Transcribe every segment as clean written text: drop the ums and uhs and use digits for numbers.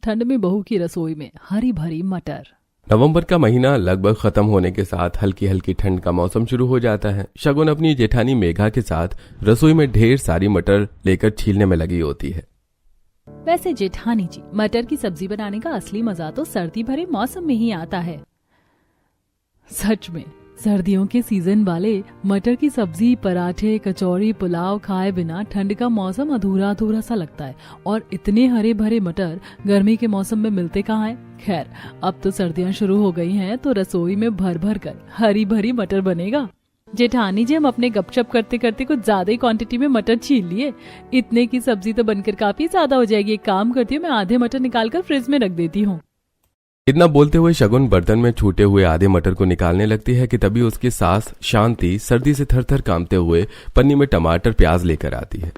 ठंड में बहू की रसोई में हरी भरी मटर। नवंबर का महीना लगभग खत्म होने के साथ हल्की हल्की ठंड का मौसम शुरू हो जाता है। शगुन अपनी जेठानी मेघा के साथ रसोई में ढेर सारी मटर लेकर छीलने में लगी होती है। वैसे जेठानी जी, मटर की सब्जी बनाने का असली मजा तो सर्दी भरे मौसम में ही आता है। सच में सर्दियों के सीजन वाले मटर की सब्जी, पराठे, कचौरी, पुलाव खाए बिना ठंड का मौसम अधूरा अधूरा सा लगता है। और इतने हरे भरे मटर गर्मी के मौसम में मिलते कहाँ हैं? खैर, अब तो सर्दियां शुरू हो गई हैं तो रसोई में भर भर कर हरी भरी मटर बनेगा। जेठानी जी, हम अपने गपशप करते करते कुछ ज्यादा ही क्वांटिटी में मटर छील लिए। इतने की सब्जी तो बनकर काफी ज्यादा हो जाएगी। एक काम करती हूँ, मैं आधे मटर निकाल कर फ्रिज में रख देती हूँ। इतना बोलते हुए शगुन बर्तन में छूटे हुए आधे मटर को निकालने लगती है कि तभी उसकी सास शांति सर्दी से थर थर कांपते हुए पन्नी में टमाटर प्याज लेकर आती है।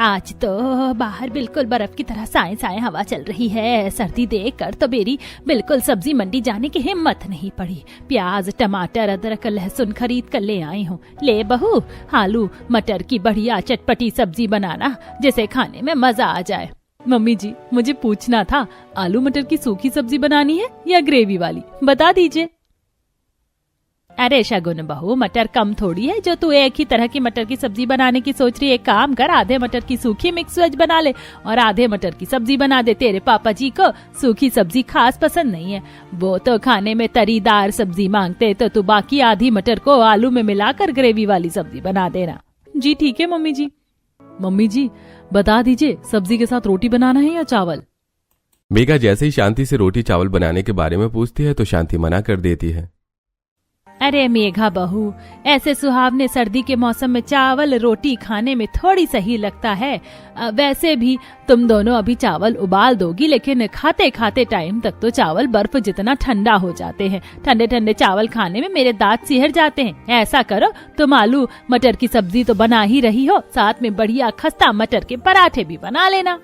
आज तो बाहर बिल्कुल बर्फ की तरह साए साए हवा चल रही है। सर्दी देखकर तो मेरी बिल्कुल सब्जी मंडी जाने की हिम्मत नहीं पड़ी। प्याज, टमाटर, अदरक, लहसुन खरीद कर ले आई हूँ। ले बहू, आलू मटर की बढ़िया चटपटी सब्जी बनाना जिसे खाने में मजा आ जाए। मम्मी जी, मुझे पूछना था, आलू मटर की सूखी सब्जी बनानी है या ग्रेवी वाली, बता दीजिए। अरे शगुन बहू, मटर कम थोड़ी है जो तू एक ही तरह की मटर की सब्जी बनाने की सोच रही है। काम कर, आधे मटर की सूखी मिक्स वेज बना ले और आधे मटर की सब्जी बना दे। तेरे पापा जी को सूखी सब्जी खास पसंद नहीं है, वो तो खाने में तरीदार सब्जी मांगते। तो तू बाकी आधी मटर को आलू में मिलाकर ग्रेवी वाली सब्जी बना देना। जी ठीक है मम्मी जी। मम्मी जी, बता दीजिए, सब्जी के साथ रोटी बनाना है या चावल? मेघा जैसे ही शांति से रोटी चावल बनाने के बारे में पूछती है तो शांति मना कर देती है। अरे मेघा बहू, ऐसे सुहावने सर्दी के मौसम में चावल रोटी खाने में थोड़ी सही लगता है। वैसे भी तुम दोनों अभी चावल उबाल दोगी, लेकिन खाते खाते टाइम तक तो चावल बर्फ जितना ठंडा हो जाते हैं। ठंडे ठंडे चावल खाने में मेरे दांत सिहर जाते हैं। ऐसा करो, तुम आलू मटर की सब्जी तो बना ही रही हो, साथ में बढ़िया खस्ता मटर के पराठे भी बना लेना।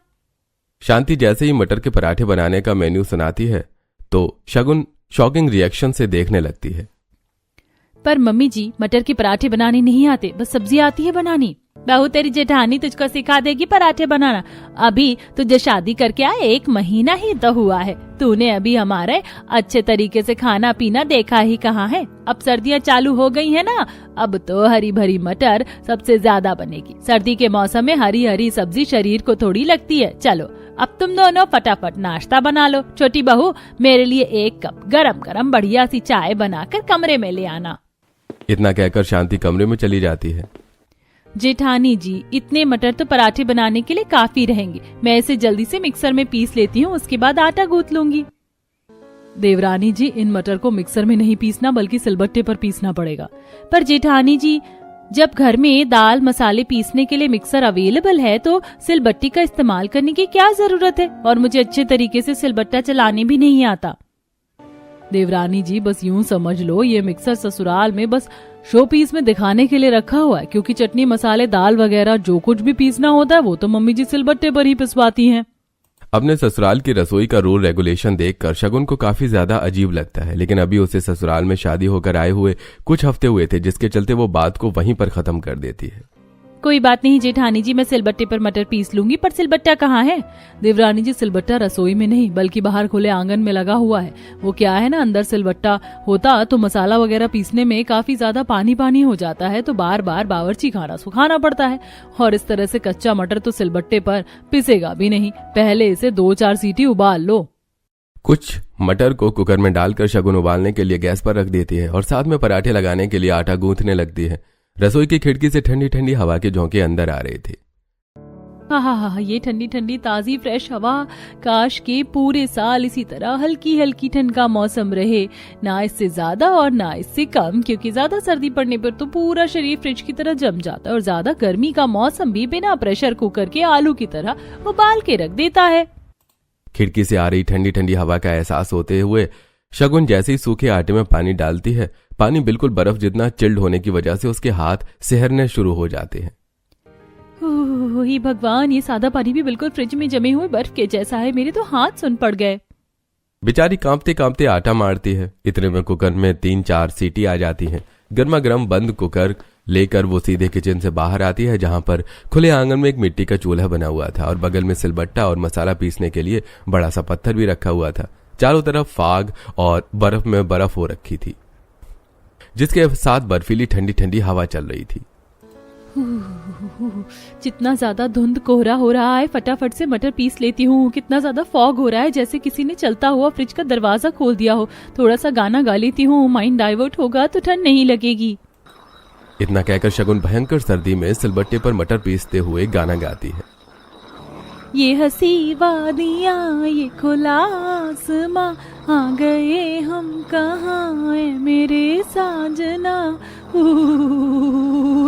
शांति जैसे ही मटर के पराठे बनाने का मेन्यू सुनाती है तो शगुन शॉकिंग रिएक्शन से देखने लगती है। पर मम्मी जी, मटर के पराठे बनाने नहीं आते, बस सब्जी आती है बनानी। बहू, तेरी जेठानी तुझको सिखा देगी पराठे बनाना। अभी तुझे शादी करके आए 1 महीना ही तो हुआ है। तूने अभी हमारे अच्छे तरीके से खाना पीना देखा ही कहाँ है। अब सर्दियाँ चालू हो गई है ना, अब तो हरी भरी मटर सबसे ज्यादा बनेगी। सर्दी के मौसम में हरी हरी सब्जी शरीर को थोड़ी लगती है। चलो अब तुम दोनों फटाफट नाश्ता बना लो। छोटी बहू, मेरे लिए 1 कप गरम गरम बढ़िया सी चाय बनाकर कमरे में ले आना। इतना कहकर शांति कमरे में चली जाती है। जेठानी जी, इतने मटर तो पराठे बनाने के लिए काफी रहेंगे। मैं इसे जल्दी से मिक्सर में पीस लेती हूँ, उसके बाद आटा गूंथ लूंगी। देवरानी जी, इन मटर को मिक्सर में नहीं पीसना बल्कि सिलबट्टे पर पीसना पड़ेगा। पर जेठानी जी, जब घर में दाल मसाले पीसने के लिए मिक्सर अवेलेबल है तो सिलबट्टी का इस्तेमाल करने की क्या जरूरत है? और मुझे अच्छे तरीके से सिलबट्टा चलाने भी नहीं आता। देवरानी जी, बस यूं समझ लो, ये मिक्सर ससुराल में बस शो पीस में दिखाने के लिए रखा हुआ है, क्योंकि चटनी मसाले दाल वगैरह जो कुछ भी पीसना होता है वो तो मम्मी जी सिलबट्टे पर ही पिसवाती हैं। अपने ससुराल की रसोई का रूल रेगुलेशन देखकर शगुन को काफी ज्यादा अजीब लगता है, लेकिन अभी उसे ससुराल में शादी होकर आए हुए कुछ हफ्ते हुए थे, जिसके चलते वो बात को वहीं पर खत्म कर देती है। कोई बात नहीं जेठानी जी, मैं सिलबट्टे पर मटर पीस लूंगी। पर सिलबट्टा कहाँ है? देवरानी जी, सिलबट्टा रसोई में नहीं बल्कि बाहर खुले आंगन में लगा हुआ है। वो क्या है ना, अंदर सिलबट्टा होता तो मसाला वगैरह पीसने में काफी ज्यादा पानी पानी हो जाता है, तो बार बार बावर्ची खाना सुखाना पड़ता है। और इस तरह से कच्चा मटर तो सिलबट्टे पर पिसेगा भी नहीं। पहले इसे 2-4 सीटी उबाल लो। कुछ मटर को कुकर में डालकर शगुन उबालने के लिए गैस पर रख देती है और साथ में पराठे लगाने के लिए आटा गूंथने लगती है। रसोई की खिड़की से ठंडी ठंडी हवा के झोंके अंदर आ रहे थे। हाँ, ये ठंडी ठंडी ताजी फ्रेश हवा। काश के पूरे साल इसी तरह हल्की हल्की ठंड का मौसम रहे, ना इससे ज्यादा और ना इससे कम, क्योंकि ज्यादा सर्दी पड़ने पर तो पूरा शरीर फ्रिज की तरह जम जाता है और ज्यादा गर्मी का मौसम भी बिना प्रेशर कुकर के आलू की तरह उबाल के रख देता है। खिड़की से आ रही ठंडी ठंडी हवा का एहसास होते हुए शगुन जैसे ही सूखे आटे में पानी डालती है, पानी बिल्कुल बर्फ जितना चिल्ड होने की वजह से उसके हाथ सिहरने शुरू हो जाते हैं। हे भगवान, ये सादा पानी भी बिल्कुल फ्रिज में जमे हुए बर्फ के जैसा है। मेरे तो हाथ सुन पड़ गए। बेचारी कांपते कांपते आटा मारती है। इतने में कुकर में 3-4 सीटी आ जाती हैं। गर्मा गर्म बंद कुकर लेकर वो सीधे किचन से बाहर आती है, जहां पर खुले आंगन में एक मिट्टी का चूल्हा बना हुआ था और बगल में सिलबट्टा और मसाला पीसने के लिए बड़ा सा पत्थर भी रखा हुआ था। चारों तरफ फाग और बर्फ में बर्फ हो रखी थी, जिसके साथ बर्फीली ठंडी ठंडी हवा चल रही थी। जितना ज्यादा धुंध कोहरा हो रहा है, फटाफट से मटर पीस लेती हूँ। कितना ज्यादा फॉग हो रहा है, जैसे किसी ने चलता हुआ फ्रिज का दरवाजा खोल दिया हो। थोड़ा सा गाना गा लेती हूँ, माइंड डाइवर्ट होगा तो ठंड नहीं लगेगी। इतना कहकर शगुन भयंकर सर्दी में सिलबट्टे पर मटर पीसते हुए गाना गाती है। ये हंसी वादियाँ, ये खुला आसमां, आ गए हम कहाँ है मेरे साजना।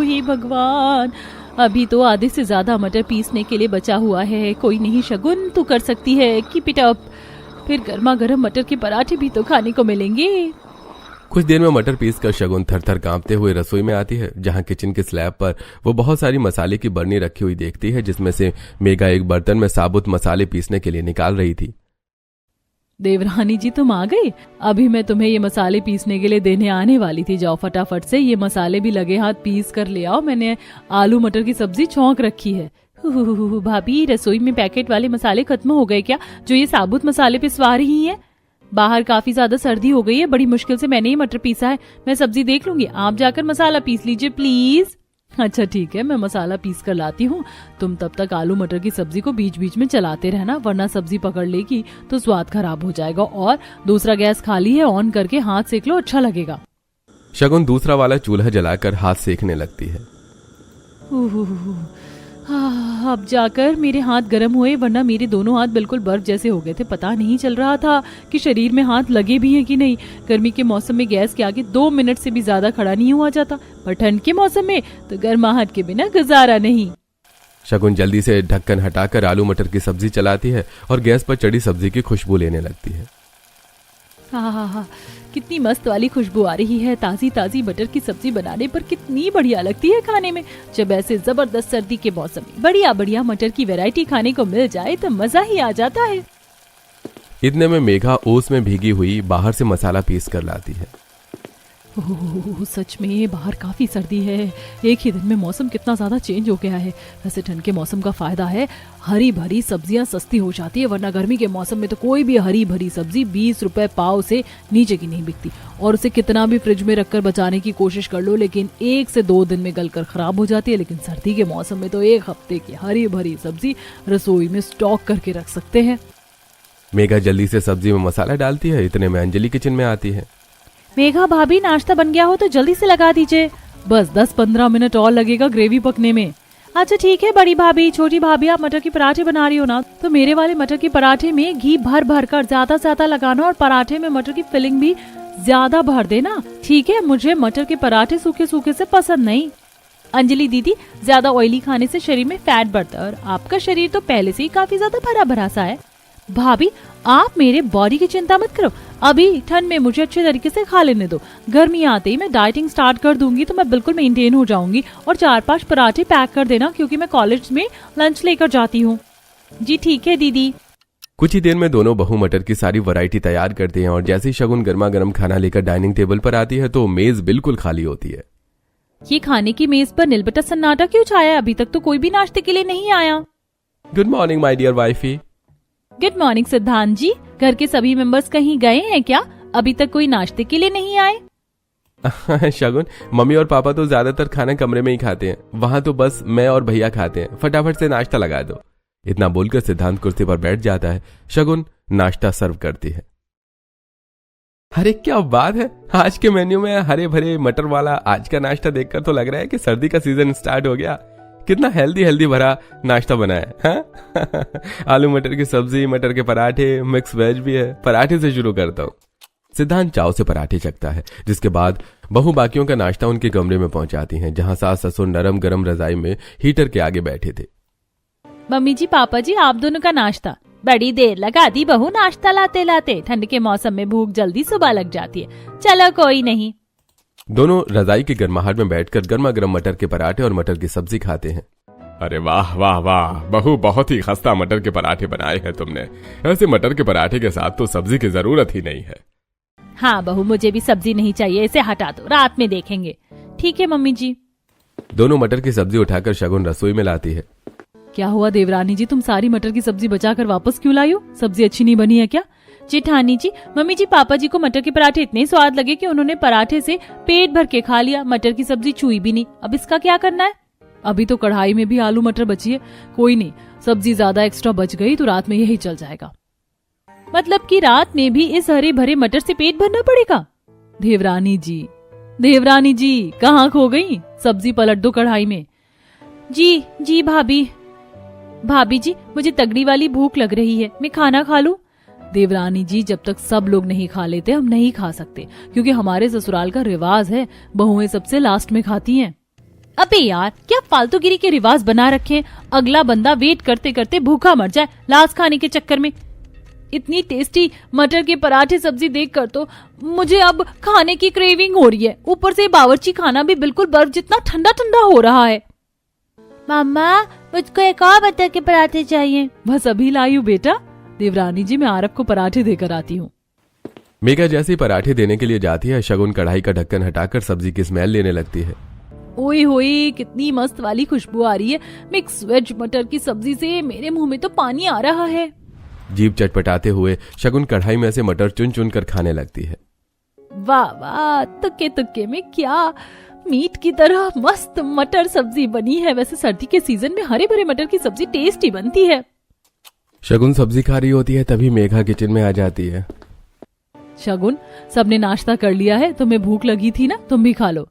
हे भगवान, अभी तो आधे से ज्यादा मटर पीसने के लिए बचा हुआ है। कोई नहीं शगुन, तू कर सकती है, कीप इट अप। फिर गर्मा गर्म मटर के पराठे भी तो खाने को मिलेंगे। कुछ देर में मटर पीसकर शगुन थर-थर कांपते हुए रसोई में आती है, जहां किचन के स्लैब पर वो बहुत सारी मसाले की बरनी रखी हुई देखती है, जिसमें से मेघा एक बर्तन में साबुत मसाले पीसने के लिए निकाल रही थी। देवरानी जी, तुम आ गई। अभी मैं तुम्हें ये मसाले पीसने के लिए देने आने वाली थी। जाओ फटाफट से ये मसाले भी लगे हाथ पीस कर ले आओ। मैंने आलू मटर की सब्जी छौंक रखी है। भाभी, रसोई में पैकेट वाले मसाले खत्म हो गए क्या, जो ये साबुत मसाले पिसवा रही हैं? बाहर काफी ज्यादा सर्दी हो गई है, बड़ी मुश्किल से मैंने ये मटर पीसा है। मैं सब्जी देख लूंगी, आप जाकर मसाला पीस लीजिए प्लीज। अच्छा ठीक है, मैं मसाला पीस कर लाती हूँ। तुम तब तक आलू मटर की सब्जी को बीच बीच में चलाते रहना, वरना सब्जी पकड़ लेगी तो स्वाद खराब हो जाएगा। और दूसरा गैस खाली है, ऑन करके हाथ सेक लो, अच्छा लगेगा। शगुन दूसरा वाला चूल्हा जलाकर हाथ सेकने लगती है। अब जाकर मेरे हाथ गर्म हुए, वरना मेरे दोनों हाथ बिल्कुल बर्फ जैसे हो गए थे। पता नहीं चल रहा था कि शरीर में हाथ लगे भी हैं कि नहीं। गर्मी के मौसम में गैस के आगे 2 मिनट से भी ज्यादा खड़ा नहीं हुआ जाता, पर ठंड के मौसम में तो गर्माहट के बिना गुजारा नहीं। शगुन जल्दी से ढक्कन हटाकर आलू मटर की सब्जी चलाती है और गैस पर चढ़ी सब्जी की खुशबू लेने लगती है। हाँ, कितनी मस्त वाली खुशबू आ रही है। ताजी ताजी मटर की सब्जी बनाने पर कितनी बढ़िया लगती है खाने में। जब ऐसे जबरदस्त सर्दी के मौसम में बढ़िया बढ़िया मटर की वैरायटी खाने को मिल जाए तो मजा ही आ जाता है। इतने में मेघा ओस में भीगी हुई बाहर से मसाला पीस कर लाती है। ओह, सच में बाहर काफी सर्दी है। एक ही दिन में मौसम कितना ज्यादा चेंज हो गया है। वैसे ठंड के मौसम का फायदा है, हरी भरी सब्जियां सस्ती हो जाती है, वरना गर्मी के मौसम में तो कोई भी हरी भरी सब्जी 20 रुपए पाव से नीचे की नहीं बिकती। और उसे कितना भी फ्रिज में रखकर बचाने की कोशिश कर लो, लेकिन 1 से 2 दिन में गलकर खराब हो जाती है। लेकिन सर्दी के मौसम में तो 1 हफ्ते की हरी भरी सब्जी रसोई में स्टॉक करके रख सकते हैं। मेघा जल्दी से सब्जी में मसाला डालती है। इतने में अंजलि किचन में आती है। मेघा भाभी, नाश्ता बन गया हो तो जल्दी से लगा दीजिए। बस 10-15 मिनट और लगेगा ग्रेवी पकने में। अच्छा ठीक है बड़ी भाभी। छोटी भाभी, आप मटर के पराठे बना रही हो ना, तो मेरे वाले मटर के पराठे में घी भर भर कर ज्यादा ज्यादा लगाना, और पराठे में मटर की फिलिंग भी ज्यादा भर देना, ठीक है? मुझे मटर के पराठे सूखे सूखे से पसंद नहीं। अंजलि दीदी, ज्यादा ऑयली खाने से शरीर में फैट बढ़ता है, और आपका शरीर तो पहले से ही काफी ज्यादा भरा भरा सा है। भाभी, आप मेरे बॉडी की चिंता मत करो। अभी ठंड में मुझे अच्छे तरीके से खा लेने दो। गर्मी आते ही मैं डाइटिंग स्टार्ट कर दूंगी तो मैं बिल्कुल मेंटेन हो जाऊंगी। और 4-5 पराठे पैक कर देना, क्योंकि मैं कॉलेज में लंच लेकर जाती हूँ। जी ठीक है दीदी। कुछ ही देर में दोनों बहू मटर की सारी वैरायटी तैयार करते हैं, और जैसे ही शगुन गर्मा गर्म खाना लेकर डाइनिंग टेबल पर आती है तो मेज बिल्कुल खाली होती है। ये खाने की मेज पर नीलबटा सन्नाटा क्यों छाया? अभी तक तो कोई भी नाश्ते के लिए नहीं आया। Good morning my dear wifey. Good morning Siddhant ji. घर के सभी मेंबर्स कहीं गए हैं क्या? अभी तक कोई नाश्ते के लिए नहीं आए? शगुन, मम्मी और पापा तो ज्यादातर खाना कमरे में ही खाते हैं, वहां तो बस मैं और भैया खाते हैं। फटाफट से नाश्ता लगा दो। इतना बोलकर सिद्धांत कुर्सी पर बैठ जाता है। शगुन नाश्ता सर्व करती है। अरे क्या बात है, आज के मेन्यू में हरे भरे मटर वाला आज का नाश्ता देखकर तो लग रहा है कि सर्दी का सीजन स्टार्ट हो गया। कितना हेल्दी भरा नाश्ता बना है, हाँ? आलू मटर की सब्जी, मटर के पराठे, मिक्स वेज भी है। पराठे से शुरू करता हूँ। सिद्धांत चाव से पराठे चखता है, जिसके बाद बहू बाकियों का नाश्ता उनके कमरे में पहुंचाती हैं, जहां सास ससुर नरम गरम रजाई में हीटर के आगे बैठे थे। मम्मी जी, पापा जी, आप दोनों का नाश्ता। बड़ी देर लगा दी बहू नाश्ता लाते लाते। ठंड के मौसम में भूख जल्दी सुबह लग जाती है। चलो कोई नहीं। दोनों रजाई की गर्माहट में बैठकर गर्मा गर्म मटर के पराठे और मटर की सब्जी खाते हैं। अरे वाह वाह वाह बहू, बहुत ही खस्ता मटर के पराठे बनाए हैं तुमने। ऐसे मटर के पराठे के साथ तो सब्जी की जरूरत ही नहीं है। हाँ बहू, मुझे भी सब्जी नहीं चाहिए, इसे हटा दो, रात में देखेंगे। ठीक है मम्मी जी। दोनों मटर की सब्जी उठाकर शगुन रसोई में लाती है। क्या हुआ देवरानी जी, तुम सारी मटर की सब्जी बचाकर वापस क्यों लाई हो? सब्जी अच्छी नहीं बनी है क्या? जेठानी जी, मम्मी जी, पापा जी को मटर के पराठे इतने स्वाद लगे कि उन्होंने पराठे से पेट भर के खा लिया, मटर की सब्जी छुई भी नहीं। अब इसका क्या करना है? अभी तो कढ़ाई में भी आलू मटर बची है, कोई नहीं, सब्जी ज्यादा एक्स्ट्रा बच गई तो रात में यही चल जाएगा। मतलब कि रात में भी इस हरे भरे मटर से पेट भरना पड़ेगा? देवरानी जी कहाँ खो गई? सब्जी पलट दो कढ़ाई में। जी भाभी जी, मुझे तगड़ी वाली भूख लग रही है, मैं खाना खा लूं? देवरानी जी, जब तक सब लोग नहीं खा लेते हम नहीं खा सकते, क्योंकि हमारे ससुराल का रिवाज है, बहुएं सबसे लास्ट में खाती हैं। अबे यार, क्या फालतूगिरी के रिवाज बना रखे हैं? अगला बंदा वेट करते करते भूखा मर जाए लास्ट खाने के चक्कर में। इतनी टेस्टी मटर के पराठे सब्जी देखकर तो मुझे अब खाने की क्रेविंग हो रही है। ऊपर से बावर्ची खाना भी बिल्कुल बर्फ जितना ठंडा ठंडा हो रहा है। मामा, मुझको एक और मटर के पराठे चाहिए। बस अभी लाई हूँ बेटा। देवरानी जी, मैं आरव को पराठे देकर आती हूँ। मेघा जैसी पराठे देने के लिए जाती है, शगुन कढ़ाई का ढक्कन हटाकर सब्जी की स्मेल लेने लगती है। ओए होए, कितनी मस्त वाली खुशबू आ रही है। मिक्स वेज मटर की सब्जी से मेरे मुंह में तो पानी आ रहा है। जीभ चटपटाते हुए शगुन कढ़ाई में से मटर चुन चुन कर खाने लगती है। वाह वाह, तुक्के तुक्के में क्या मीट की तरह मस्त मटर सब्जी बनी है। वैसे सर्दी के सीजन में हरे भरे मटर की सब्जी टेस्टी बनती है। शगुन सब्जी खा रही होती है, तभी मेघा किचन में आ जाती है। शगुन, सबने नाश्ता कर लिया है, तुम्हें भूख लगी थी ना, तुम भी खा लो।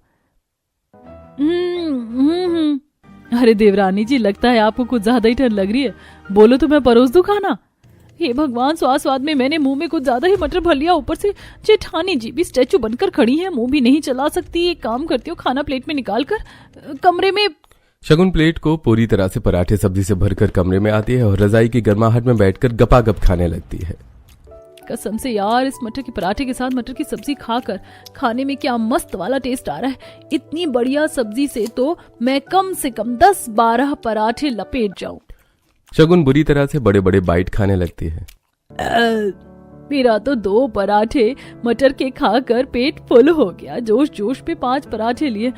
अरे देवरानी जी, लगता है आपको कुछ ज्यादा ही ठंड लग रही है। बोलो तो मैं परोस दूं खाना। हे भगवान, स्वाद में मैंने मुंह में कुछ ज्यादा ही मटर भर लिया। ऊपर से जेठानी जी भी स्टैचू बनकर खड़ी है, मुंह भी नहीं चला सकती। एक काम करती हूँ, खाना प्लेट में निकाल कर कमरे में। शगुन प्लेट को पूरी तरह से पराठे सब्जी से भरकर कमरे में आती है और रजाई की गर्माहट में बैठकर गपागप खाने लगती है। कसम से यार, इस मटर के पराठे के साथ मटर की सब्जी खाकर खाने में क्या मस्त वाला टेस्ट आ रहा है। इतनी बढ़िया सब्जी से तो मैं कम से कम 10-12 पराठे लपेट जाऊं। शगुन बुरी तरह से बड़े बड़े बाइट खाने लगती है। मेरा तो 2 पराठे मटर के खाकर पेट फुल हो गया। जोश जोश पे 5 पराठे लिए।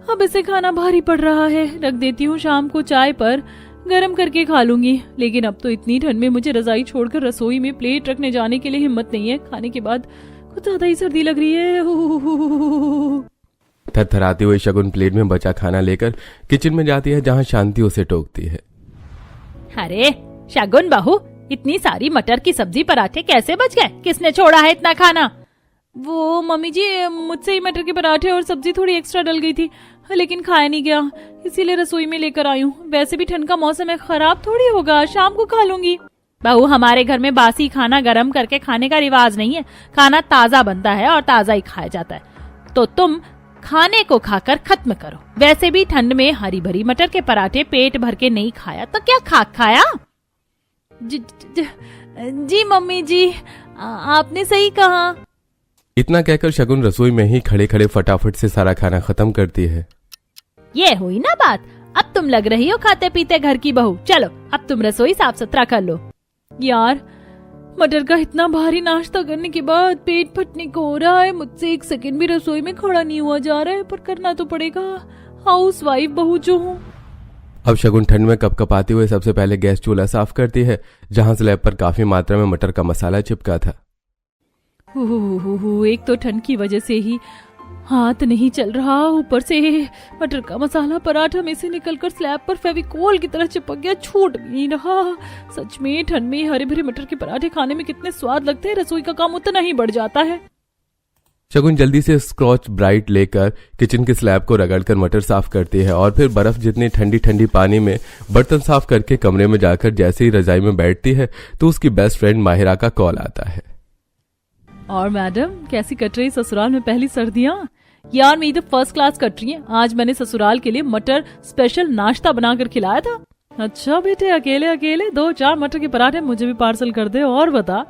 अब इसे खाना भारी पड़ रहा है। रख देती हूँ, शाम को चाय पर गरम करके खा लूंगी। लेकिन अब तो इतनी ठंड में मुझे रजाई छोड़कर रसोई में प्लेट रखने जाने के लिए हिम्मत नहीं है। खाने के बाद कुछ ज्यादा ही सर्दी लग रही है। थरथराते हुए शगुन प्लेट में बचा खाना लेकर किचन में जाती है, जहाँ शांति उसे टोकती है। अरे शगुन बहू, इतनी सारी मटर की सब्जी पराठे कैसे बच गए? किसने छोड़ा है इतना खाना? वो मम्मी जी, मुझसे ही मटर के पराठे और सब्जी थोड़ी एक्स्ट्रा डल गई थी, लेकिन खाया नहीं गया, इसीलिए रसोई में लेकर आई हूँ। वैसे भी ठंड का मौसम है, खराब थोड़ी होगा, शाम को खा लूंगी। बहू, हमारे घर में बासी खाना गरम करके खाने का रिवाज नहीं है। खाना ताजा बनता है और ताजा ही खाया जाता है। तो तुम खाने को खाकर खत्म करो। वैसे भी ठंड में हरी भरी मटर के पराठे पेट भर के नहीं खाया तो क्या खाया? जी मम्मी जी, आपने सही कहा। इतना कहकर शगुन रसोई में ही खड़े खड़े फटाफट से सारा खाना खत्म करती है। ये हुई ना बात। अब तुम लग रही हो खाते पीते घर की बहू। चलो, अब तुम रसोई साफ सुथरा कर लो। यार, मटर का इतना भारी नाश्ता करने के बाद पेट फटने को हो रहा है। मुझसे 1 सेकंड भी रसोई में खड़ा नहीं हुआ जा रहा है, पर करना तो पड़ेगा, हाउस वाइफ बहू जो हूँ। अब शगुन ठंड में कपकपाते हुए सबसे पहले गैस चूल्हा साफ करती है, जहाँ स्लैब पर काफी मात्रा में मटर का मसाला चिपका था। एक तो ठंड की वजह से ही हाथ नहीं चल रहा, ऊपर से मटर का मसाला पराठा में से निकलकर स्लैब पर फेविकोल की तरह चिपक गया, छूट भी नहीं रहा। सच में ठंड में हरे भरे मटर के पराठे खाने में कितने स्वाद लगते हैं, रसोई का काम उतना ही बढ़ जाता है। शगुन जल्दी से स्क्रॉच ब्राइट लेकर किचन के स्लैब को रगड़कर मटर साफ करती है और फिर बर्फ जितनी ठंडी ठंडी पानी में बर्तन साफ करके कमरे में जाकर जैसे ही रजाई में बैठती है तो उसकी बेस्ट फ्रेंड माहिरा का कॉल आता है। और मैडम, कैसी कट रही ससुराल में पहली सर्दियाँ? यार, मेरी तो फर्स्ट क्लास कट रही है। आज मैंने ससुराल के लिए मटर स्पेशल नाश्ता बनाकर खिलाया था। अच्छा बेटे, अकेले अकेले 2-4 मटर के पराठे मुझे भी पार्सल कर दे। और बता।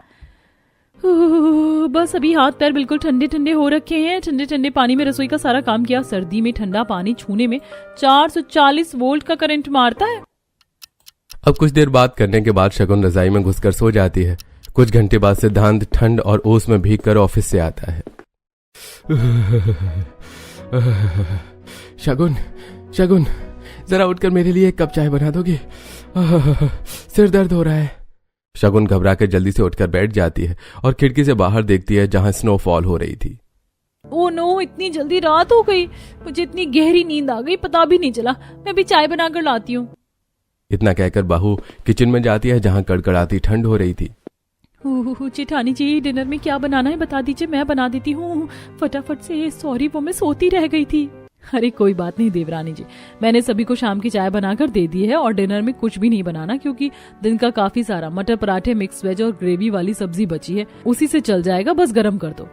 बस अभी हाथ पैर बिल्कुल ठंडे ठंडे हो रखे हैं। ठंडे ठंडे पानी में रसोई का सारा काम किया। सर्दी में ठंडा पानी छूने में 440 वोल्ट का करंट मारता है। अब कुछ देर बात करने के बाद शगुन रजाई में घुसकर सो जाती है। कुछ घंटे बाद सिद्धांत ठंड और ओस में भीगकर ऑफिस से आता है। शगुन, जरा उठकर मेरे लिए एक कप चाय बना दोगे? सिर दर्द हो रहा है। शगुन घबरा कर जल्दी से उठकर बैठ जाती है और खिड़की से बाहर देखती है जहां स्नोफॉल हो रही थी। ओ नो, इतनी जल्दी रात हो गई। मुझे इतनी गहरी नींद आ गई, पता भी नहीं चला। मैं भी चाय बनाकर लाती हूँ। इतना कहकर बहू किचन में जाती है जहां कड़कड़ाती ठंड हो रही थी। जेठानी जी, डिनर में क्या बनाना है बता दीजिए, मैं बना देती हूँ फटाफट से। सॉरी, वो मैं सोती रह गई थी। अरे कोई बात नहीं देवरानी जी, मैंने सभी को शाम की चाय बनाकर दे दी है और डिनर में कुछ भी नहीं बनाना, क्योंकि दिन का काफी सारा मटर पराठे, मिक्स वेज और ग्रेवी वाली सब्जी बची है, उसी से चल जाएगा, बस गर्म कर दो।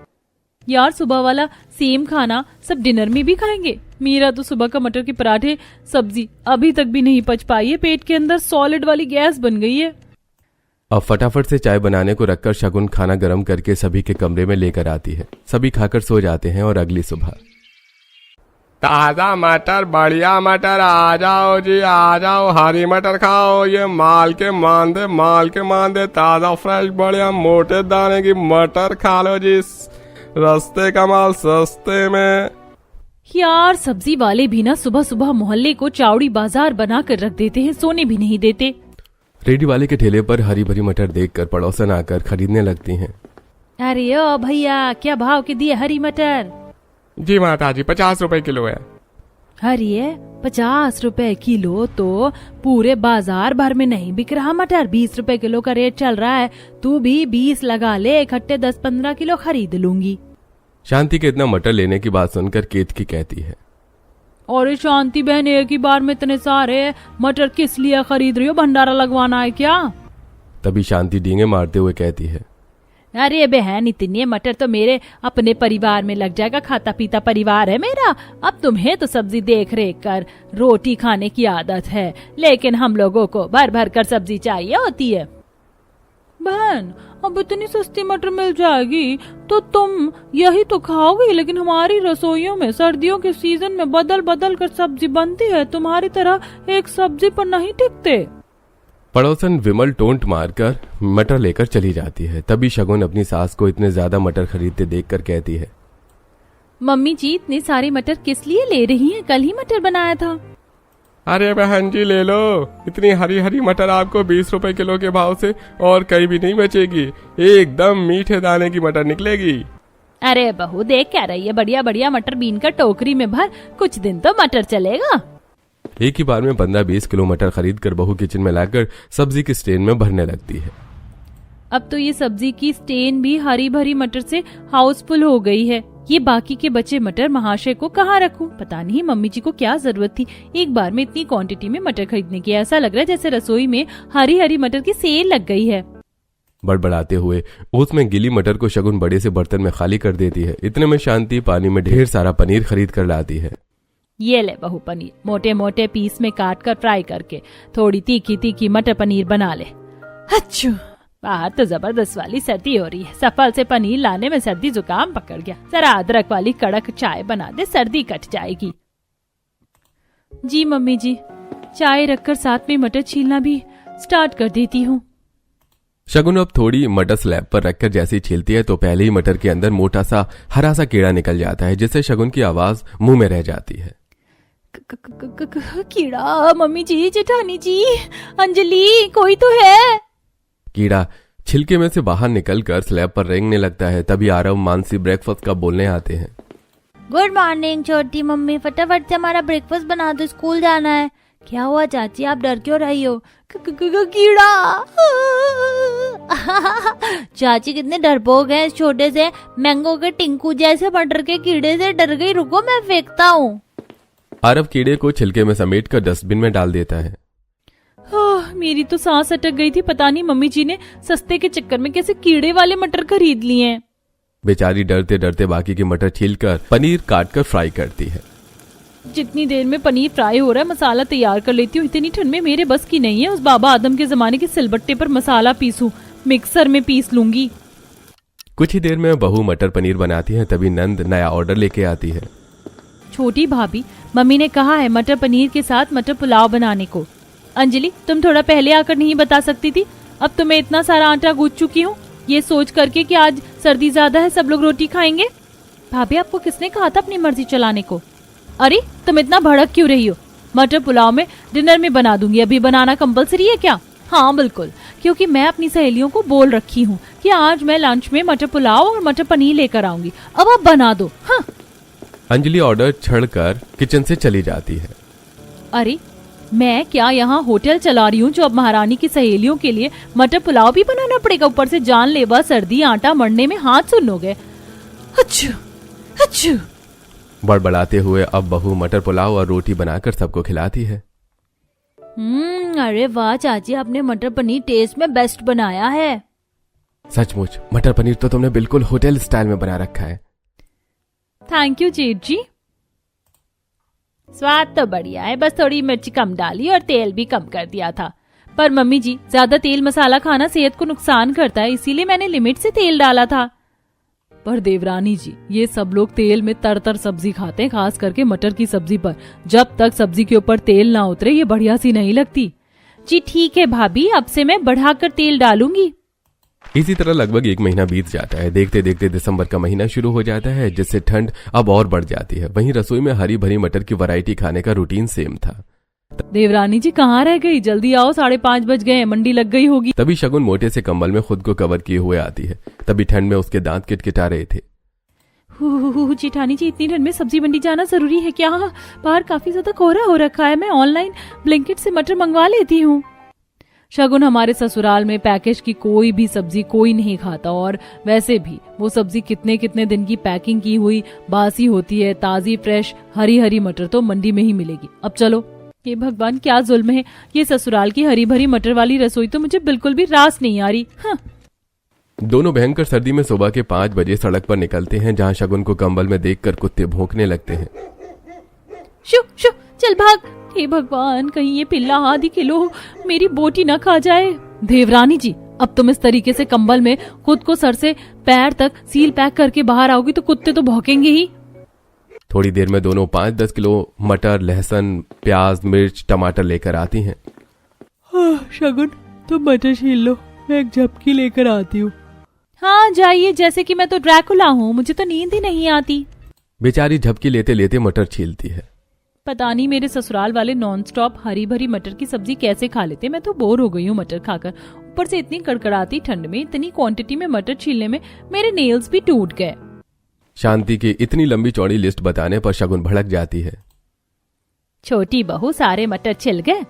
यार, सुबह वाला सेम खाना सब डिनर में भी खाएंगे? मेरा तो सुबह का मटर के पराठे सब्जी अभी तक भी नहीं पच पाई है, पेट के अंदर सॉलिड वाली गैस बन गई है। अब फटाफट से चाय बनाने को रखकर शगुन खाना गर्म करके सभी के कमरे में लेकर आती है। सभी खाकर सो जाते हैं और अगली सुबह ताजा मटर, बढ़िया मटर, आ जाओ जी आ जाओ, हरी मटर खाओ, ये माल के मांदे ताजा फ्रेश बढ़िया मोटे दाने की मटर खा लो जी, रस्ते का माल सस्ते में। यार, सब्जी वाले भी ना सुबह सुबह मोहल्ले को चावड़ी बाजार बनाकर रख देते हैं, सोने भी नहीं देते। रेडी वाले के ठेले पर हरी भरी मटर देखकर पड़ोसन आकर खरीदने लगती हैं। अरे ओ भैया, क्या भाव के दिए हरी मटर? जी माता जी, 50 रुपए किलो है। अरे 50 रुपए किलो तो पूरे बाजार भर में नहीं बिक रहा मटर। 20 रुपए किलो का रेट चल रहा है। तू भी 20 लगा ले, इकट्ठे 10-15 किलो खरीद लूंगी। शांति के इतना मटर लेने की बात सुनकर केतकी कहती है, और शांति बहन, एक ही बार में इतने सारे मटर किस लिए खरीद रही हो? भंडारा लगवाना है क्या? तभी शांति डींगे मारते हुए कहती है, अरे बहन, इतने मटर तो मेरे अपने परिवार में लग जाएगा, खाता पीता परिवार है मेरा। अब तुम्हें तो सब्जी देख रेख कर रोटी खाने की आदत है, लेकिन हम लोगों को भर भर कर सब्जी चाहिए होती है। बहन, अब इतनी सस्ती मटर मिल जाएगी तो तुम यही तो खाओगी, लेकिन हमारी रसोइयों में सर्दियों के सीजन में बदल बदल कर सब्जी बनती है, तुम्हारी तरह एक सब्जी पर नहीं टिकते। पड़ोसन विमल टोंट मारकर मटर लेकर चली जाती है। तभी शगुन अपनी सास को इतने ज्यादा मटर खरीदते देखकर कहती है, मम्मी जी, इतने सारे मटर किस लिए ले रही हैं? कल ही मटर बनाया था। अरे बहन जी, ले लो, इतनी हरी हरी मटर आपको 20 रुपए किलो के भाव से और कहीं भी नहीं बचेगी। एकदम मीठे दाने की मटर निकलेगी। अरे बहू, देख क्या रही है, बढ़िया बढ़िया मटर बीन कर टोकरी में भर, कुछ दिन तो मटर चलेगा। एक ही बार में 15-20 किलो मटर खरीद कर बहू किचन में लाकर सब्जी की स्टेन में भरने लगती है। अब तो ये सब्जी की स्टेन भी हरी भरी मटर से हाउसफुल हो गई है। ये बाकी के बचे मटर महाशय को कहाँ रखूं? पता नहीं मम्मी जी को क्या जरूरत थी एक बार में इतनी क्वांटिटी में मटर खरीदने की। ऐसा लग रहा है जैसे रसोई में हरी हरी मटर की सेल लग गई है। बड़बड़ाते हुए उसमें गिली मटर को शगुन बड़े से बर्तन में खाली कर देती है। इतने में शांति पानी में ढेर सारा पनीर खरीद कर लाती है। ये ले बहू पनीर, मोटे मोटे पीस में काट कर फ्राई करके थोड़ी तीखी तीखी मटर पनीर बना ले। अच्छा, बाहर तो जबरदस्त वाली सर्दी हो रही है, सफल से पनीर लाने में सर्दी जुकाम पकड़ गया। जरा अदरक वाली कड़क चाय बना दे, सर्दी कट जाएगी। जी मम्मी जी, चाय रखकर साथ में मटर छीलना भी स्टार्ट कर देती हूँ। शगुन अब थोड़ी मटर स्लैब पर रखकर जैसे ही छीलती है तो पहले ही मटर के अंदर मोटा सा हरा सा कीड़ा निकल जाता है, जिससे शगुन की आवाज मुंह में रह जाती है। कीड़ा? मम्मी जी, जेठानी जी, अंजलि, कोई तो है। कीड़ा छिलके में से बाहर निकलकर स्लैब पर रेंगने लगता है। तभी आरव मानसी ब्रेकफास्ट का बोलने आते हैं। गुड मॉर्निंग छोटी मम्मी, फटाफट से हमारा ब्रेकफास्ट बना दो, स्कूल जाना है। क्या हुआ चाची, आप डर क्यों रही हो? कीड़ा। चाची कितने डरपोक हैं, इस छोटे से मैंगो के टिंकू जैसे मटर के कीड़े से डर गई। रुको मैं फेंकता हूँ। आरव कीड़े को छिलके में समेटकर डस्टबिन में डाल देता है। मेरी तो सांस अटक गई थी। पता नहीं मम्मी जी ने सस्ते के चक्कर में कैसे कीड़े वाले मटर खरीद लिए हैं। बेचारी डरते डरते बाकी की मटर छीलकर पनीर काटकर फ्राई करती है। जितनी देर में पनीर फ्राई हो रहा है मसाला तैयार कर लेती हूँ। इतनी ठंड में मेरे बस की नहीं है उस बाबा आदम के जमाने के सिलबट्टे पर मसाला पीसूं, मिक्सर में पीस लूंगी। कुछ ही देर में बहू मटर पनीर बनाती है। तभी नंद नया ऑर्डर लेके आती है। छोटी भाभी, मम्मी ने कहा है मटर पनीर के साथ मटर पुलाव बनाने को। अंजलि, तुम थोड़ा पहले आकर नहीं बता सकती थी? अब तो मैं इतना सारा आटा गूंथ चुकी हूँ, ये सोच करके कि आज सर्दी ज्यादा है, सब लोग रोटी खाएंगे। भाभी, आपको किसने कहा था अपनी मर्जी चलाने को? अरे तुम इतना भड़क क्यों रही हो? मटर पुलाव में डिनर में बना दूंगी। अभी बनाना कंपलसरी है क्या? हाँ बिल्कुल, क्योंकि मैं अपनी सहेलियों को बोल रखी हूँ कि आज मैं लंच में मटर पुलाव और मटर पनीर लेकर आऊंगी। अब आप बना दो। हाँ। अंजलि ऑर्डर छड़कर किचन से चली जाती है। अरे मैं क्या यहाँ होटल चला रही हूँ जो अब महारानी की सहेलियों के लिए मटर पुलाव भी बनाना पड़ेगा? ऊपर से जानलेवा सर्दी, आटा मरने में हाथ सुन हो गए। अच्छू अच्छू। बड़बड़ाते हुए अब बहू मटर पुलाव और रोटी बनाकर सबको खिलाती है। अरे वाह चाची, आपने मटर पनीर टेस्ट में बेस्ट बनाया है। सचमुच मटर पनीर तो तुमने बिल्कुल होटल स्टाइल में बना रखा है। थैंक यू जेठ जी। स्वाद तो बढ़िया है, बस थोड़ी मिर्च कम डाली और तेल भी कम कर दिया था। पर मम्मी जी, ज्यादा तेल मसाला खाना सेहत को नुकसान करता है, इसीलिए मैंने लिमिट से तेल डाला था। पर देवरानी जी, ये सब लोग तेल में तर सब्जी खाते हैं, खास करके मटर की सब्जी पर। जब तक सब्जी के ऊपर तेल ना उतरे ये बढ़िया सी नहीं लगती। जी ठीक है भाभी, अब से मैं बढ़ाकर तेल डालूंगी। इसी तरह लगभग 1 महीना बीत जाता है। देखते देखते दिसंबर का महीना शुरू हो जाता है, जिससे ठंड अब और बढ़ जाती है। वहीं रसोई में हरी भरी मटर की वैरायटी खाने का रूटीन सेम था। देवरानी जी कहाँ रह गई? जल्दी आओ, 5:30 बज गए, मंडी लग गई होगी। तभी शगुन मोटे से कंबल में खुद को कवर किए हुए आती है। तभी ठंड में उसके दांत किटकिटा रहे थे। जेठानी जी, इतनी ठंड में सब्जी मंडी जाना जरूरी है क्या? बाहर काफी ज्यादा कोहरा हो रखा है, मैं ऑनलाइन ब्लिंकिट से मटर मंगवा लेती हूँ। शगुन, हमारे ससुराल में पैकेज की कोई भी सब्जी कोई नहीं खाता, और वैसे भी वो सब्जी कितने कितने दिन की पैकिंग की हुई बासी होती है। ताजी फ्रेश हरी हरी मटर तो मंडी में ही मिलेगी। अब चलो। ये भगवान क्या जुल्म है, ये ससुराल की हरी भरी मटर वाली रसोई तो मुझे बिल्कुल भी रास नहीं आ रही। हाँ। दोनों भयंकर सर्दी में सुबह के 5 बजे सड़क पर निकलते हैं, जहाँ शगुन को कंबल में देखकर कुत्ते भौंकने लगते हैं। शु शु, चल भाग। हे भगवान, कहीं ये पिल्ला आधी किलो मेरी बोटी न खा जाए। देवरानी जी, अब तुम इस तरीके से कंबल में खुद को सर से पैर तक सील पैक करके बाहर आओगी तो कुत्ते तो भौंकेंगे ही। थोड़ी देर में दोनों 5-10 किलो मटर, लहसुन, प्याज, मिर्च, टमाटर लेकर आती हैं। शगुन, तुम मटर छील लो, मैं एक झपकी लेकर आती हूँ। हाँ जाइए, जैसे कि मैं तो ड्रैकुला हूँ, मुझे तो नींद ही नहीं आती। बेचारी झपकी लेते लेते मटर छीलती है। पता नहीं मेरे ससुराल वाले नॉन स्टॉप हरी भरी मटर की सब्जी कैसे खा लेते। मैं तो बोर हो गई हूँ मटर खाकर। ऊपर से इतनी कड़कड़ाती ठंड में इतनी क्वांटिटी में मटर छीलने में मेरे नेल्स भी टूट गए। शांति की इतनी लंबी चौड़ी लिस्ट बताने पर शगुन भड़क जाती है। छोटी बहू, सारे मटर छिल गए?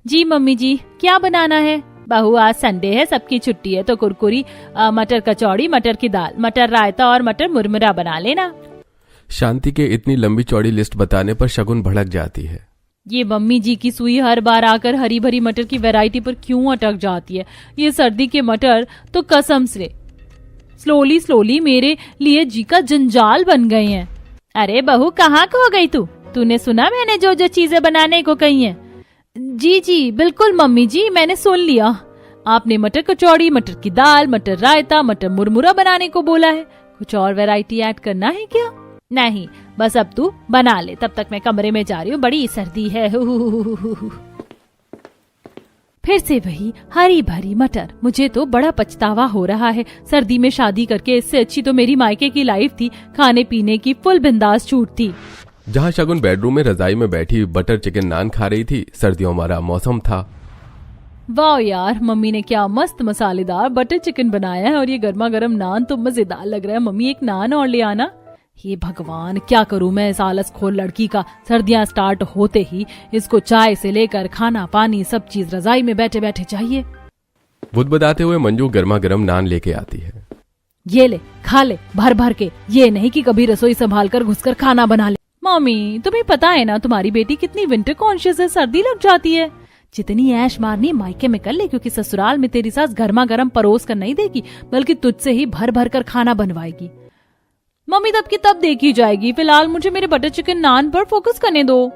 जी मम्मी जी, क्या बनाना है? बहू, आज संडे है, सबकी छुट्टी है, तो कुरकुरी, मटर कचौड़ी, मटर की दाल, मटर रायता और मटर मुरमुरा बना लेना। शांति के इतनी लंबी चौड़ी लिस्ट बताने पर शगुन भड़क जाती है। ये मम्मी जी की सुई हर बार आकर हरी भरी मटर की वैरायटी पर क्यों अटक जाती है? ये सर्दी के मटर तो कसम से स्लोली स्लोली मेरे लिए जी का जंजाल बन गए हैं। अरे बहू, कहाँ खो गई तू? तूने सुना मैंने जो जो चीजें बनाने को कही हैं? जी जी बिल्कुल मम्मी जी, मैंने सुन लिया। आपने मटर कचौड़ी, मटर की दाल, मटर रायता, मटर मुरमुरा बनाने को बोला है। कुछ और वैरायटी ऐड करना है क्या? नहीं, बस अब तू बना ले, तब तक मैं कमरे में जा रही हूँ, बड़ी सर्दी है। फिर से वही हरी भरी मटर। मुझे तो बड़ा पछतावा हो रहा है। सर्दी में शादी करके इससे अच्छी तो मेरी मायके की लाइफ थी, खाने पीने की फुल बिंदास छूट थी। जहाँ शगुन बेडरूम में रजाई में बैठी बटर चिकन नान खा रही थी। सर्दियों वाला मौसम था। वाह यार, मम्मी ने क्या मस्त मसालेदार बटर चिकन बनाया है, और ये गर्मा गर्म नान तो मजेदार लग रहा है। मम्मी, एक नान और ले आना। ये भगवान, क्या करूं मैं इस आलस खोर लड़की का। सर्दियां स्टार्ट होते ही इसको चाय से लेकर खाना पानी सब चीज रजाई में बैठे बैठे चाहिए। बुदबुदाते हुए मंजू गर्मा गर्म नान लेके आती है। ये ले, खा ले भर भर के। ये नहीं कि कभी रसोई संभाल कर घुसकर खाना बना ले। मम्मी, तुम्हें पता है ना तुम्हारी बेटी कितनी विंटर कॉन्शियस है, सर्दी लग जाती है। जितनी ऐश मारनी मायके में कर ले, क्योंकि ससुराल में तेरी सास गर्मा गर्म परोस कर नहीं देगी, बल्कि तुझसे ही भर भर कर खाना बनवाएगी। मम्मी, तब की तब देखी जाएगी, फिलहाल मुझे मेरे बटर चिकन नान पर फोकस करने दो।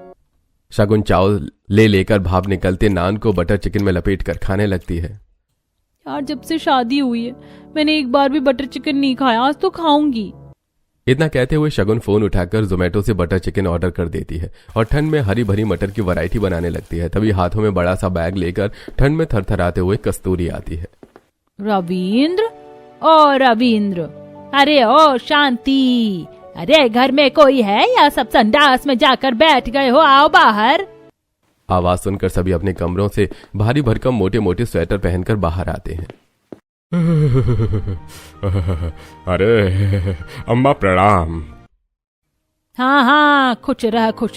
शगुन चावल ले लेकर भाप निकलते नान को बटर चिकन में लपेट कर खाने लगती है। यार, जब से शादी हुई है मैंने एक बार भी बटर चिकन नहीं खाया, आज तो खाऊंगी। इतना कहते हुए शगुन फोन उठाकर जोमेटो से बटर चिकन ऑर्डर कर देती है और ठंड में हरी भरी मटर की वैरायटी बनाने लगती है। तभी हाथों में बड़ा सा बैग लेकर ठंड में थरथराते हुए कस्तूरी आती है। रविंद्र, ओ रविंद्र, अरे ओ शांति, अरे घर में कोई है या सब संडास में जाकर बैठ गए हो? आओ बाहर। आवाज सुनकर सभी अपने कमरों से भारी भरकम मोटे मोटे स्वेटर पहनकर बाहर आते हैं। अरे अम्मा प्रणाम। हाँ हाँ, खुश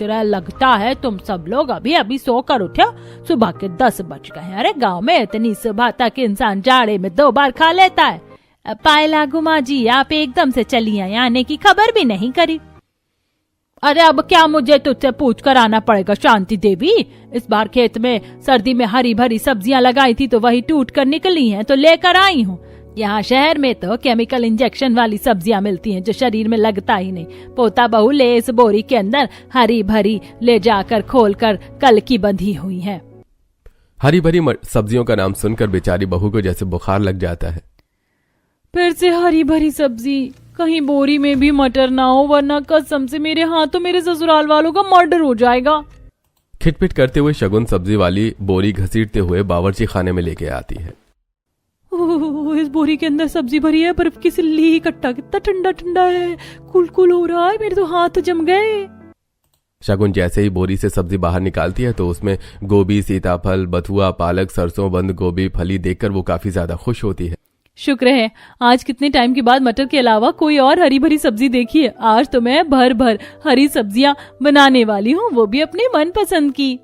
रह। लगता है तुम सब लोग अभी अभी सोकर उठे हो। सुबह के 10 बज गए हैं। अरे गांव में इतनी सुबह तक इंसान जाड़े में 2 बार खा लेता है। पायला गुमा जी, आप एकदम से चली आई, आने की खबर भी नहीं करी। अरे अब क्या मुझे तुझसे पूछ कर आना पड़ेगा शांति देवी? इस बार खेत में सर्दी में हरी भरी सब्जियां लगाई थी तो वही टूट कर निकली हैं, तो लेकर आई हूँ। यहाँ शहर में तो केमिकल इंजेक्शन वाली सब्जियां मिलती हैं जो शरीर में लगता ही नहीं। पोता बहू ले इस बोरी के अंदर हरी भरी ले जाकर खोलकर कल की बंधी हुई है। हरी भरी सब्जियों का नाम सुनकर बेचारी बहू को जैसे बुखार लग जाता है। फिर से हरी भरी सब्जी, कहीं बोरी में भी मटर ना हो, वरना कसम से मेरे हाथों मेरे ससुराल वालों का मर्डर हो जाएगा। खिटपिट करते हुए शगुन सब्जी वाली बोरी घसीटते हुए बावर्ची खाने में लेके आती है। इस बोरी के अंदर सब्जी भरी है, बर्फ की सिल्ली, कट्टा कितना ठंडा ठंडा है, कुल हो रहा है, मेरे तो हाथ जम गए। शगुन जैसे ही बोरी से सब्जी बाहर निकालती है तो उसमें गोभी, सीताफल, बथुआ, पालक, सरसों, बंद गोभी, फली देखकर वो काफी ज्यादा खुश होती है। शुक्र है आज कितने टाइम के बाद मटर के अलावा कोई और हरी भरी सब्जी देखी है। आज तो मैं भर भर हरी सब्जियां बनाने वाली हूँ, वो भी अपने मनपसंद की।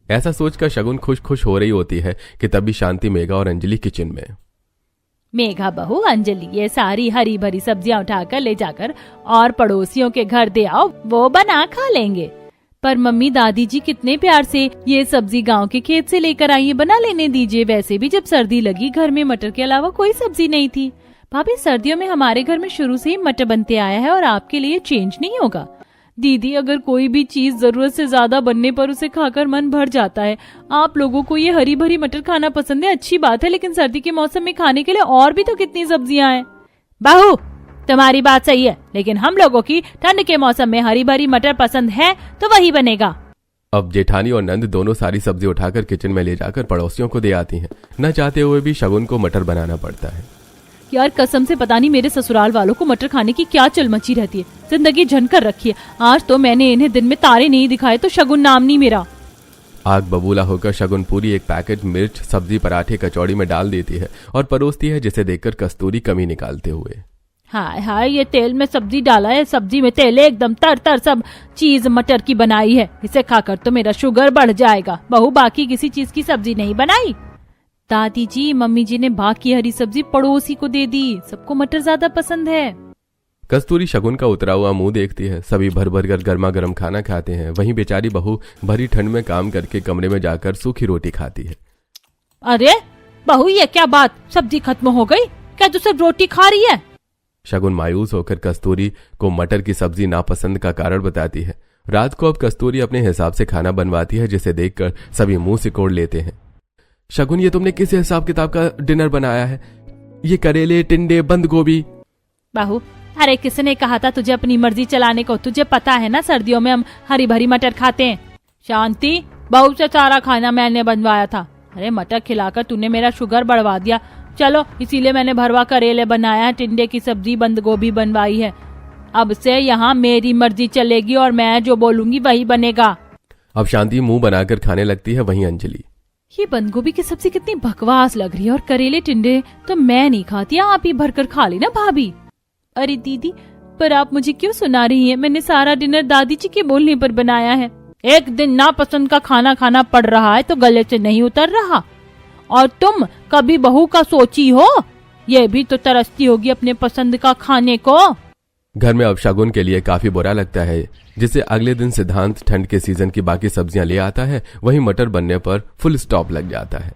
ऐसा सोचकर शगुन खुश हो रही होती है कि तभी शांति, मेघा और अंजलि किचन में। मेघा बहू, अंजलि, ये सारी हरी भरी सब्जियां उठाकर ले जाकर और पड़ोसियों के घर दे आओ, वो बना खा लेंगे। पर मम्मी दादी जी कितने प्यार से ये सब्जी गांव के खेत से लेकर आई है, बना लेने दीजिए। वैसे भी जब सर्दी लगी घर में मटर के अलावा कोई सब्जी नहीं थी। भाभी, सर्दियों में हमारे घर में शुरू से ही मटर बनते आया है और आपके लिए चेंज नहीं होगा। दीदी, अगर कोई भी चीज जरूरत से ज्यादा बनने पर उसे खाकर मन भर जाता है। आप लोगों को ये हरी भरी मटर खाना पसंद है, अच्छी बात है, लेकिन सर्दी के मौसम में खाने के लिए और भी तो कितनी सब्जियां हैं। बहू, तुम्हारी बात सही है, लेकिन हम लोगों की ठंड के मौसम में हरी भरी मटर पसंद है तो वही बनेगा। अब जेठानी और नंद दोनों सारी सब्जी उठाकर किचन में ले जाकर पड़ोसियों को दे आती हैं। न चाहते हुए भी शगुन को मटर बनाना पड़ता है। यार कसम से पता नहीं मेरे ससुराल वालों को मटर खाने की क्या चल मची रहती है। जिंदगी झनकर रखी है। आज तो मैंने इन्हें दिन में तारे नहीं दिखाए तो शगुन नाम नहीं मेरा। आग बबूला होकर शगुन पूरी एक पैकेट मिर्च, सब्जी, पराठे, कचौड़ी में डाल देती है और परोसती है, जिसे देखकर कस्तूरी कमी निकालते हुए। हाय हाय, ये तेल में सब्जी डाला है, सब्जी में तेल एकदम तर सब चीज मटर की बनाई है। इसे खाकर तो मेरा शुगर बढ़ जाएगा। बहू, बाकी किसी चीज की सब्जी नहीं बनाई? दादी जी, मम्मी जी ने बाकी हरी सब्जी पड़ोसी को दे दी, सबको मटर ज्यादा पसंद है। कस्तूरी शगुन का उतरा हुआ मुंह देखती है। सभी भर भर कर गर्मा गर्म खाना खाते हैं। वहीं बेचारी बहू भरी ठंड में काम करके कमरे में जाकर सूखी रोटी खाती है। अरे बहू, ये क्या बात, सब्जी खत्म हो गई क्या? तू सिर्फ रोटी खा रही है? शगुन मायूस होकर कस्तूरी को मटर की सब्जी नापसंद का कारण बताती है। रात को अब कस्तूरी अपने हिसाब से खाना बनवाती है, जिसे देखकर सभी मुंह सिकोड़ लेते हैं। शगुन, ये तुमने किस हिसाब किताब का डिनर बनाया है? ये करेले, टिंडे, बंद गोभी। बहू, अरे किसने कहा था तुझे अपनी मर्जी चलाने को? तुझे पता है ना सर्दियों में हम हरी भरी मटर खाते हैं। शांति, बहू से सारा खाना मैंने बनवाया था। अरे मटर खिलाकर तूने मेरा शुगर बढ़वा दिया। चलो, इसीलिए मैंने भरवा करेले बनाया, टिंडे की सब्जी, बंद गोभी बनवाई है। अब से यहाँ मेरी मर्जी चलेगी और मैं जो बोलूंगी वही बनेगा। अब शांति मुंह बनाकर खाने लगती है। वहीं अंजलि, ये बंद गोभी की सब्जी कितनी बकवास लग रही है और करेले टिंडे तो मैं नहीं खाती, आप ही भरकर खा लेना भाभी। अरे दीदी, पर आप मुझे क्यों सुना रही हैं? मैंने सारा डिनर दादी जी के बोलने पर बनाया है। एक दिन नापसंद का खाना खाना पड़ रहा है तो गले से नहीं उतर रहा। और तुम कभी बहू का सोची हो? ये भी तो तरसती होगी अपने पसंद का खाने को। घर में अब शगुन के लिए काफी बुरा लगता है, जिसे अगले दिन सिद्धांत ठंड के सीजन की बाकी सब्जियां ले आता है। वहीं मटर बनने पर फुल स्टॉप लग जाता है।